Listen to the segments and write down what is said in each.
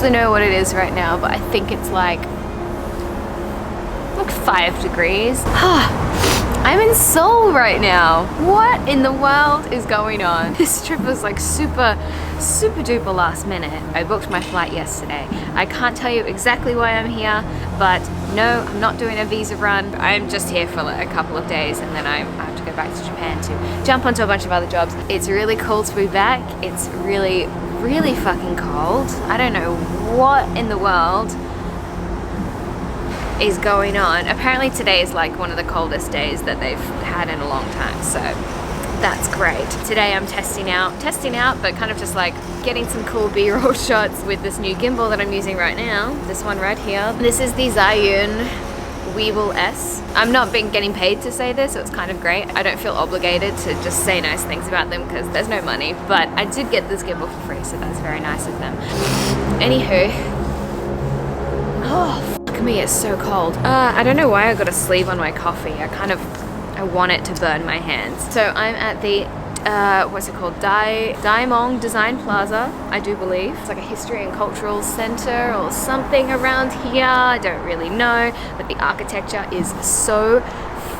actually know what it is right now, but I think it's like 5 degrees. I'm in Seoul right now. What in the world is going on? This trip was like super duper last minute. I booked my flight yesterday. I can't tell you exactly why I'm here, but no, I'm not doing a visa run. I'm just here for like a couple of days, and then I have to go back to Japan to jump onto a bunch of other jobs. It's really cool to be back. It's really fucking cold. I don't know what in the world is going on. Apparently today is like one of the coldest days that they've had in a long time, so that's great. Today I'm testing out, but kind of just like getting some cool B-roll shots with this new gimbal that I'm using right now. This one right here. This is the Zhiyun Weebil S. I'm not getting paid to say this, so it's kind of great. I don't feel obligated to just say nice things about them because there's no money, but I did get this gimbal for free, so that's very nice of them. Anywho, oh, fuck me, it's so cold. I don't know why I got a sleeve on my coffee. I want it to burn my hands. So I'm at the, what's it called? Daimong Design Plaza, I do believe. It's like a history and cultural center or something around here. I don't really know, but the architecture is so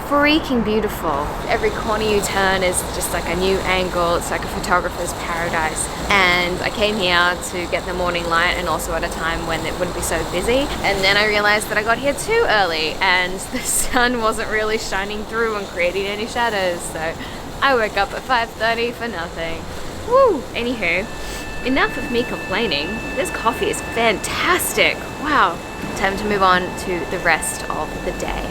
freaking beautiful. Every corner you turn is just like a new angle. It's like a photographer's paradise. And I came here to get the morning light, and also at a time when it wouldn't be so busy. And then I realized that I got here too early and the sun wasn't really shining through and creating any shadows. So I woke up at 5:30 for nothing. Woo! Anywho, enough of me complaining. This coffee is fantastic. Wow. Time to move on to the rest of the day.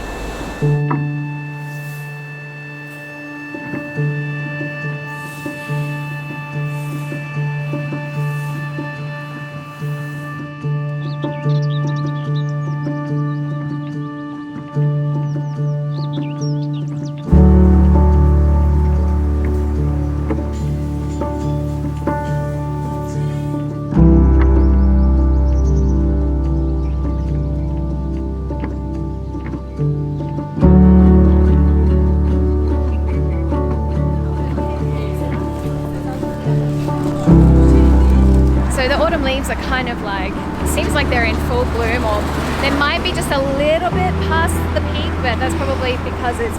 Leaves are kind of like, seems like they're in full bloom, or they might be just a little bit past the peak, but that's probably because it's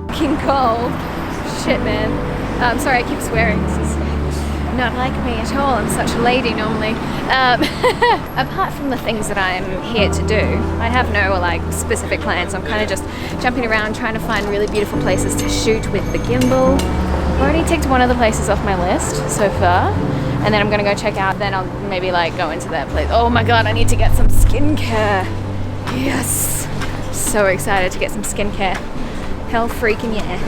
fucking cold. Shit, man. Sorry, I keep swearing. This is not like me at all. I'm such a lady normally. Apart from the things that I'm here to do, I have no like specific plans. I'm kind of just jumping around trying to find really beautiful places to shoot with the gimbal. I've already ticked one of the places off my list so far. And then I'm gonna go check out, then I'll maybe like go into that place. Oh my God, I need to get some skincare. Yes. So excited to get some skincare. Hell freaking yeah.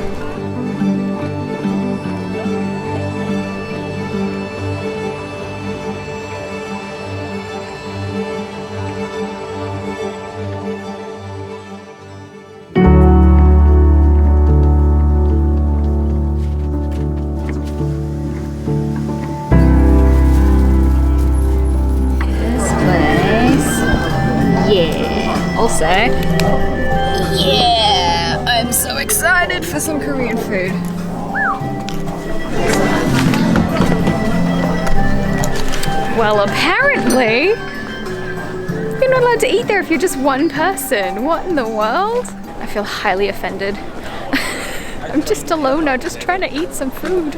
Also, yeah, I'm so excited for some Korean food. Well, apparently, you're not allowed to eat there if you're just one person. What in the world? I feel highly offended. I'm just alone now, just trying to eat some food.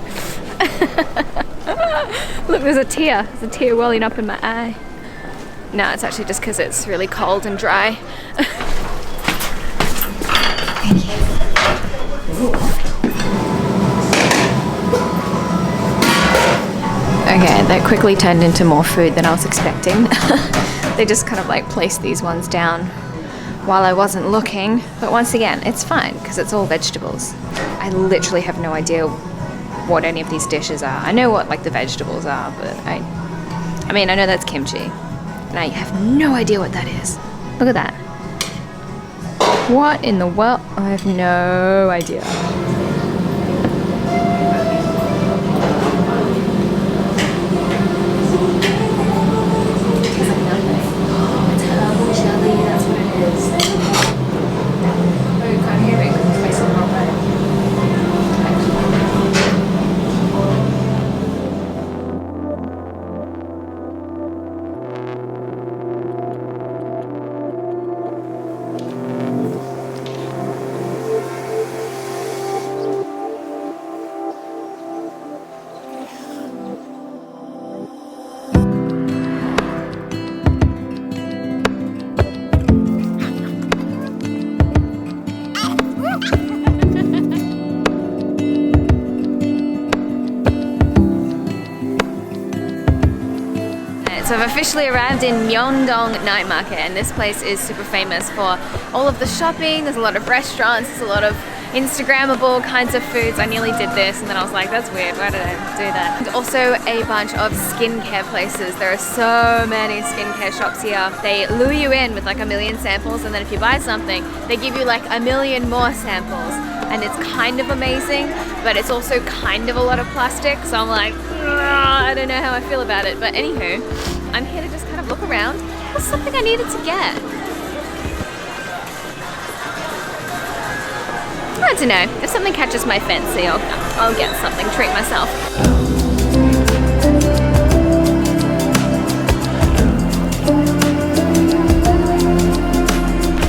Look, there's a tear. There's a tear welling up in my eye. No, it's actually just because it's really cold and dry. Okay, that quickly turned into more food than I was expecting. They just kind of like placed these ones down while I wasn't looking. But once again, it's fine because it's all vegetables. I literally have no idea what any of these dishes are. I know what like the vegetables are, but I mean, I know that's kimchi. And I have no idea what that is. Look at that. What in the world? I have no idea. officially arrived in Myeongdong Night Market, and this place is super famous for all of the shopping. There's a lot of restaurants, there's a lot of Instagrammable kinds of foods. I nearly did this and then I was like, that's weird, why did I do that? And also a bunch of skincare places. There are so many skincare shops here. They lure you in with like 1 million samples, and then if you buy something, they give you like 1 million more samples. And it's kind of amazing, but it's also kind of a lot of plastic. So I'm like, I don't know how I feel about it. But anywho, I'm here to just kind of look around. There's something I needed to get. I don't know, if something catches my fancy, I'll get something, treat myself.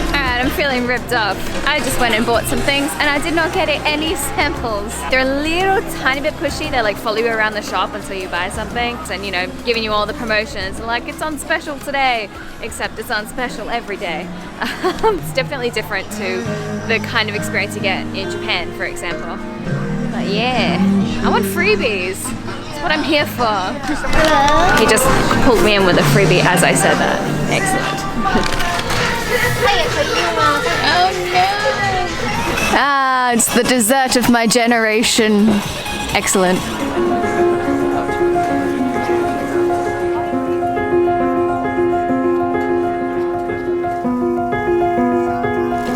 Alright, I'm feeling ripped off. I just went and bought some things and I did not get any samples. They're a little tiny bit pushy. They like follow you around the shop until you buy something and, you know, giving you all the promotions. Like, it's on special today, except it's on special every day. It's definitely different to the kind of experience you get in Japan, for example. But yeah, I want freebies. That's what I'm here for. Hello. He just pulled me in with a freebie as I said that. Excellent. Oh no! Ah, it's the dessert of my generation. Excellent.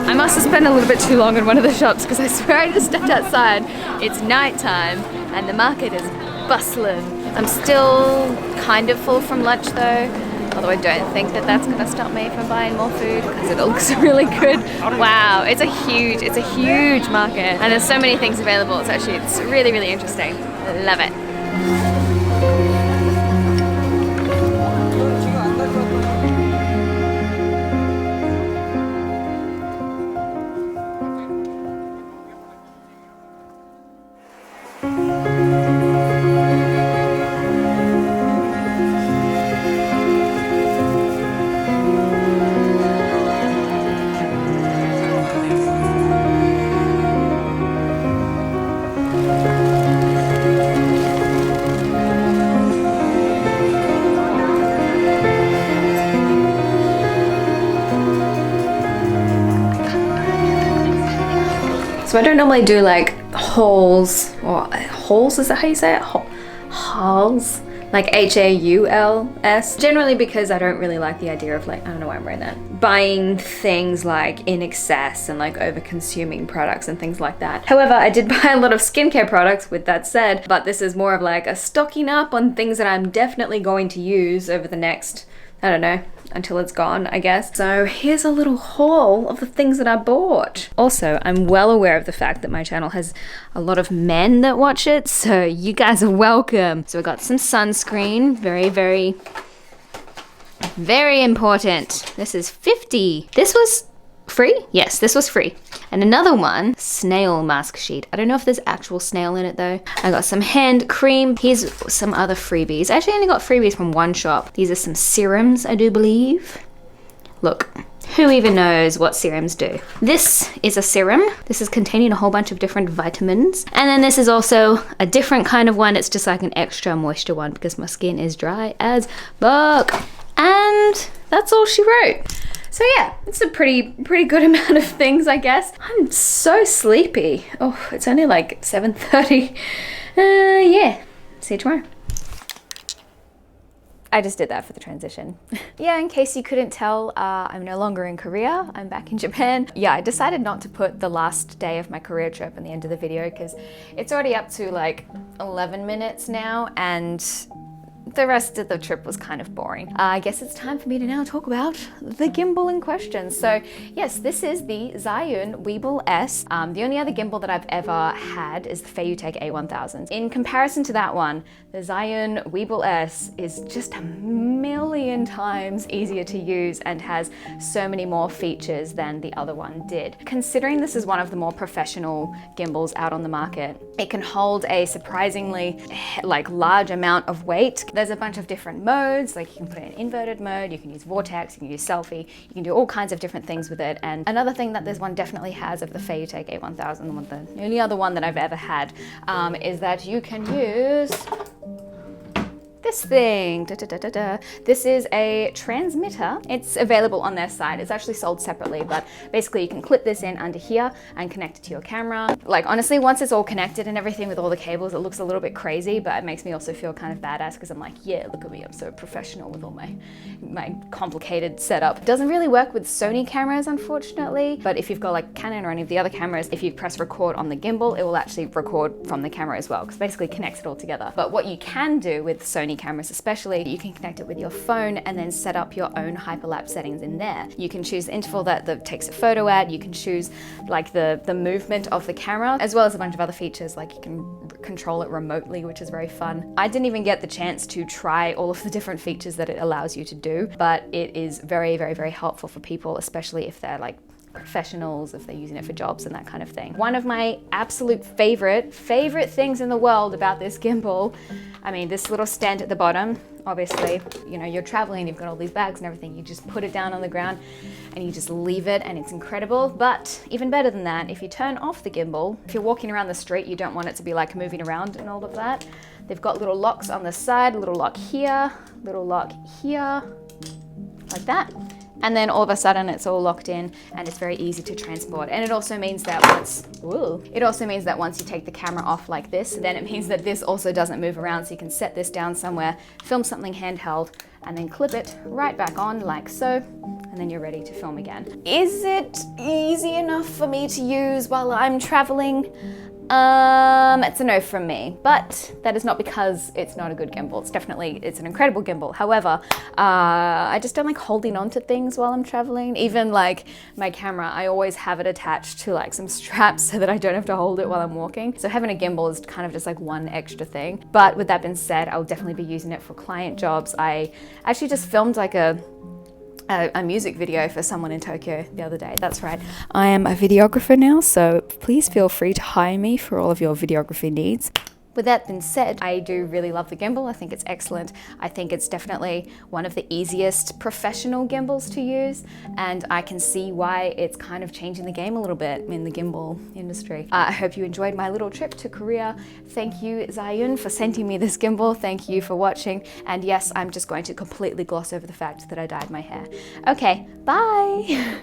I must have spent a little bit too long in one of the shops because I swear I just stepped outside. It's nighttime and the market is bustling. I'm still kind of full from lunch though, although I don't think that that's gonna stop me from buying more food because it looks really good. Wow, it's a huge market and there's so many things available. It's really, really interesting. Love it. So I don't normally do like hauls, or hauls, is that how you say it? Hauls? Like H-A-U-L-S. Generally because I don't really like the idea of like, I don't know why I'm wearing that. Buying things like in excess and like over consuming products and things like that. However, I did buy a lot of skincare products with that said, but this is more of like a stocking up on things that I'm definitely going to use over the next, I don't know, until it's gone, I guess. So here's a little haul of the things that I bought. Also, I'm well aware of the fact that my channel has a lot of men that watch it, so you guys are welcome. So I got some sunscreen, very, very, very important. This is 50. This was free? Yes, this was free. And another one, snail mask sheet. I don't know if there's actual snail in it though. I got some hand cream. Here's some other freebies. I actually only got freebies from one shop. These are some serums, I do believe. Look, who even knows what serums do? This is a serum. This is containing a whole bunch of different vitamins. And then this is also a different kind of one. It's just like an extra moisture one because my skin is dry as fuck. And that's all she wrote. So yeah, it's a pretty good amount of things, I guess. I'm so sleepy. Oh, it's only like 7:30. Yeah, see you tomorrow. I just did that for the transition. Yeah, in case you couldn't tell, I'm no longer in Korea. I'm back in Japan. Yeah, I decided not to put the last day of my Korea trip in the end of the video because it's already up to like 11 minutes now and the rest of the trip was kind of boring. I guess it's time for me to now talk about the gimbal in question. So yes, this is the Zhiyun Weebil S. The only other gimbal that I've ever had is the Feiyutech A1000. In comparison to that one, the Zhiyun Weebil S is just a million times easier to use and has so many more features than the other one did. Considering this is one of the more professional gimbals out on the market, it can hold a surprisingly large amount of weight. There's a bunch of different modes, like you can put it in inverted mode, you can use vortex, you can use selfie, you can do all kinds of different things with it. And another thing that this one definitely has of the Feiyutech A1000, the only other one that I've ever had, is that you can use this thing. This is a transmitter. It's available on their site. It's actually sold separately, but basically you can clip this in under here and connect it to your camera. Like honestly, once it's all connected and everything with all the cables, it looks a little bit crazy, but it makes me also feel kind of badass because I'm like, yeah, look at me, I'm so professional with all my complicated setup. It doesn't really work with Sony cameras, unfortunately, but if you've got like Canon or any of the other cameras, if you press record on the gimbal, it will actually record from the camera as well, because basically connects it all together. But what you can do with Sony cameras especially, you can connect it with your phone and then set up your own hyperlapse settings in there. You can choose the interval that takes a photo at, you can choose like the movement of the camera, as well as a bunch of other features, like you can control it remotely, which is very fun. I didn't even get the chance to try all of the different features that it allows you to do, but it is very, very, very helpful for people, especially if they're like professionals, if they're using it for jobs and that kind of thing. One of my absolute favorite things in the world about this gimbal, I mean, this little stand at the bottom, obviously, you know, you're traveling, you've got all these bags and everything, you just put it down on the ground and you just leave it and it's incredible. But even better than that, if you turn off the gimbal, if you're walking around the street, you don't want it to be like moving around and all of that. They've got little locks on the side, little lock here, like that. And then all of a sudden it's all locked in and it's very easy to transport. And it also means that once you take the camera off like this, then it means that this also doesn't move around. So you can set this down somewhere, film something handheld, and then clip it right back on like so, and then you're ready to film again. Is it easy enough for me to use while I'm traveling? It's a no from me, but that is not because it's not a good gimbal. It's an incredible gimbal. However, I just don't like holding on to things while I'm traveling. Even like my camera, I always have it attached to like some straps so that I don't have to hold it while I'm walking. So having a gimbal is kind of just like one extra thing. But with that being said, I'll definitely be using it for client jobs. I actually just filmed like a music video for someone in Tokyo the other day. That's right. I am a videographer now, so please feel free to hire me for all of your videography needs. With that being said, I do really love the gimbal. I think it's excellent. I think it's definitely one of the easiest professional gimbals to use, and I can see why it's kind of changing the game a little bit in the gimbal industry. I hope you enjoyed my little trip to Korea. Thank you, Zhiyun, for sending me this gimbal. Thank you for watching. And yes, I'm just going to completely gloss over the fact that I dyed my hair. Okay, bye.